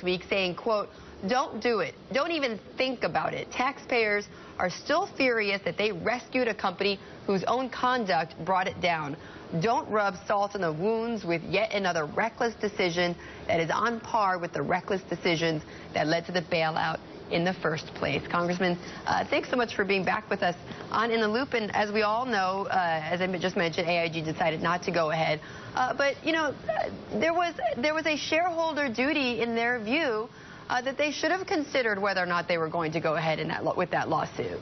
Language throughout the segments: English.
this week saying, quote, "Don't do it. Don't even think about it. Taxpayers are still furious that they rescued a company whose own conduct brought it down. Don't rub salt in the wounds with yet another reckless decision that is on par with the reckless decisions that led to the bailout in the first place." Congressman, thanks so much for being back with us on In the Loop. And as we all know, as I just mentioned, AIG decided not to go ahead. But, you know, there was a shareholder duty in their view that they should have considered whether or not they were going to go ahead with that lawsuit.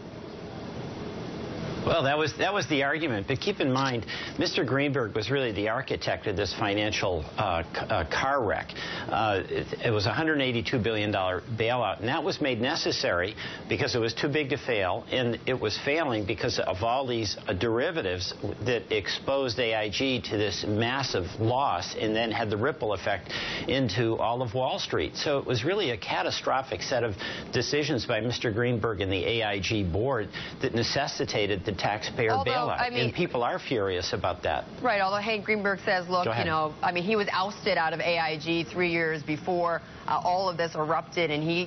Well, that was the argument. But keep in mind, Mr. Greenberg was really the architect of this financial car wreck. It was a $182 billion bailout, and that was made necessary because it was too big to fail, and it was failing because of all these derivatives that exposed AIG to this massive loss and then had the ripple effect into all of Wall Street. So it was really a catastrophic set of decisions by Mr. Greenberg and the AIG board that necessitated the taxpayer bailout. I mean, and people are furious about that. Right, although Hank Greenberg says, look, you know, I mean, he was ousted out of AIG 3 years before all of this erupted, and he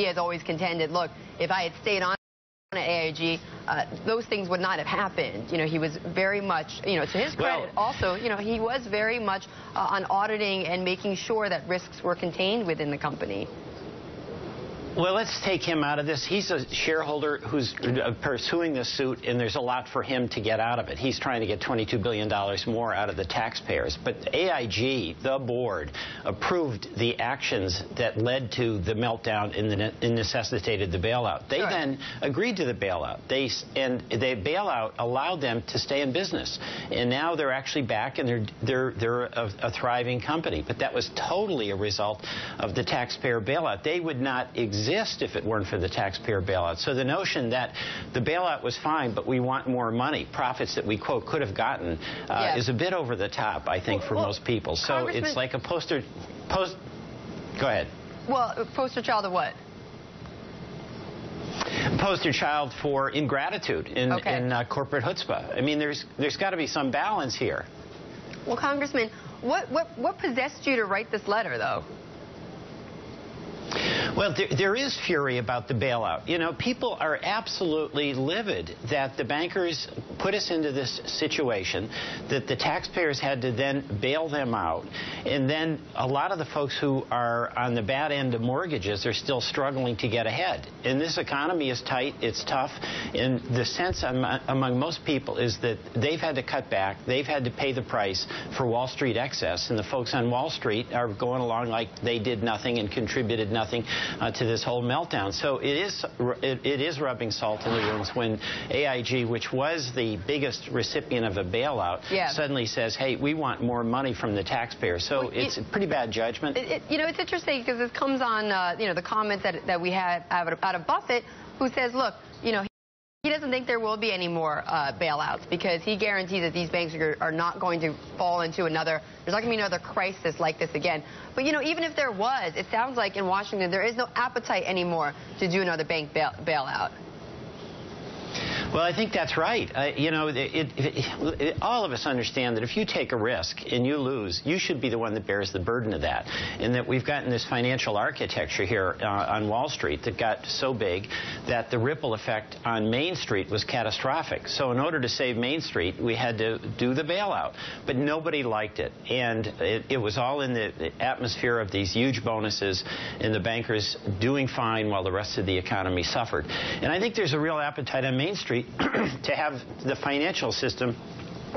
has always contended, look, if I had stayed on at AIG, those things would not have happened. You know, he was very much, you know, to his credit, also, you know, he was very much on auditing and making sure that risks were contained within the company. Well, let's take him out of this. He's a shareholder who's pursuing this suit, and there's a lot for him to get out of it. He's trying to get $22 billion more out of the taxpayers. But AIG, the board, approved the actions that led to the meltdown and necessitated the bailout. They then agreed to the bailout. The bailout allowed them to stay in business. And now they're actually back, and they're a thriving company. But that was totally a result of the taxpayer bailout. They would not exist if it weren't for the taxpayer bailout. So the notion that the bailout was fine, but we want more money, profits that we, quote, could have gotten, is a bit over the top, I think, for most people. So it's like a poster. Go ahead. Well, poster child of what? Poster child for ingratitude in corporate chutzpah. I mean, there's got to be some balance here. Well, Congressman, what possessed you to write this letter, though? Well, there is fury about the bailout. You know, people are absolutely livid that the bankers put us into this situation, that the taxpayers had to then bail them out, and then a lot of the folks who are on the bad end of mortgages are still struggling to get ahead. And this economy is tight, it's tough, and the sense among most people is that they've had to cut back, they've had to pay the price for Wall Street excess, and the folks on Wall Street are going along like they did nothing and contributed nothing to this whole meltdown. So it is rubbing salt in the wounds when AIG, which was the biggest recipient of a bailout, suddenly says, hey, we want more money from the taxpayers. So it's a pretty bad judgment. You know, it's interesting because this comes on, you know, the comments that we had out of Buffett, who says, look, you know, he doesn't think there will be any more bailouts because he guarantees that these banks are not going to fall into there's not going to be another crisis like this again. But, you know, even if there was, it sounds like in Washington there is no appetite anymore to do another bank bailout. Well, I think that's right. You know, all of us understand that if you take a risk and you lose, you should be the one that bears the burden of that. And that we've gotten this financial architecture here on Wall Street that got so big that the ripple effect on Main Street was catastrophic. So in order to save Main Street, we had to do the bailout. But nobody liked it. And it was all in the atmosphere of these huge bonuses and the bankers doing fine while the rest of the economy suffered. And I think there's a real appetite on Main Street to have the financial system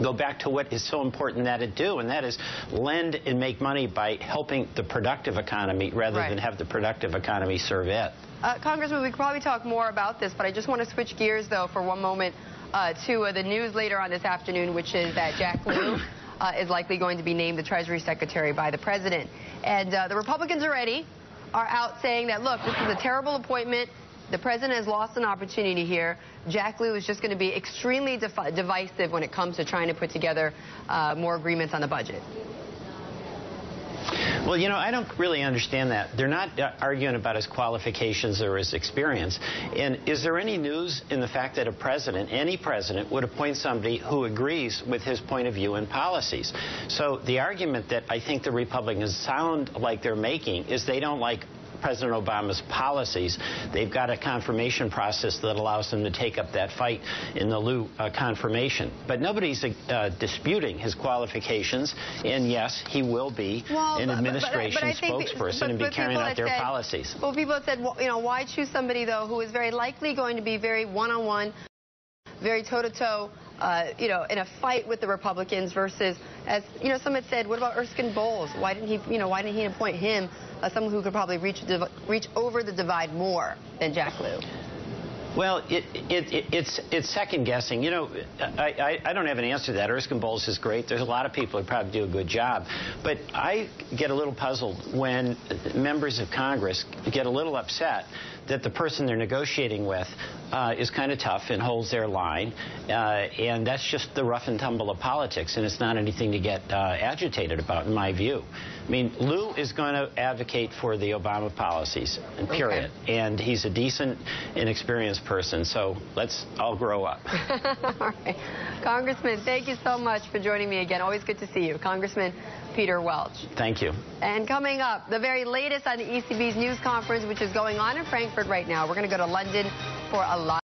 go back to what is so important that it do, and that is lend and make money by helping the productive economy rather than have the productive economy serve it. Congressman, we could probably talk more about this, but I just want to switch gears, though, for one moment to the news later on this afternoon, which is that Jack Lew is likely going to be named the Treasury Secretary by the President. And the Republicans already are out saying that, look, this is a terrible appointment. The president has lost an opportunity here. Jack Lew is just going to be extremely divisive when it comes to trying to put together more agreements on the budget. Well, you know, I don't really understand that. They're not arguing about his qualifications or his experience. And is there any news in the fact that a president, any president, would appoint somebody who agrees with his point of view and policies? So the argument that I think the Republicans sound like they're making is they don't like President Obama's policies. They've got a confirmation process that allows them to take up that fight in the Liu confirmation. But nobody's disputing his qualifications, and yes, he will be an administration spokesperson and be carrying out their policies. Well, people have said, well, you know, why choose somebody, though, who is very likely going to be very one-on-one, very toe-to-toe, you know, in a fight with the Republicans versus, as you know, some had said, what about Erskine Bowles? Why didn't he, you know, why didn't he appoint him as someone who could probably reach over the divide more than Jack Liu? Well, it's second guessing. You know, I don't have an answer to that. Erskine Bowles is great. There's a lot of people who probably do a good job. But I get a little puzzled when members of Congress get a little upset that the person they're negotiating with is kind of tough and holds their line. And that's just the rough and tumble of politics, and it's not anything to get agitated about, in my view. I mean, Liu is going to advocate for the Obama policies, period. Okay. And he's a decent and experienced person, so let's all grow up. All right. Congressman, thank you so much for joining me again. Always good to see you. Congressman Peter Welch. Thank you. And coming up, the very latest on the ECB's news conference, which is going on in Frankfurt right now. We're going to go to London for a live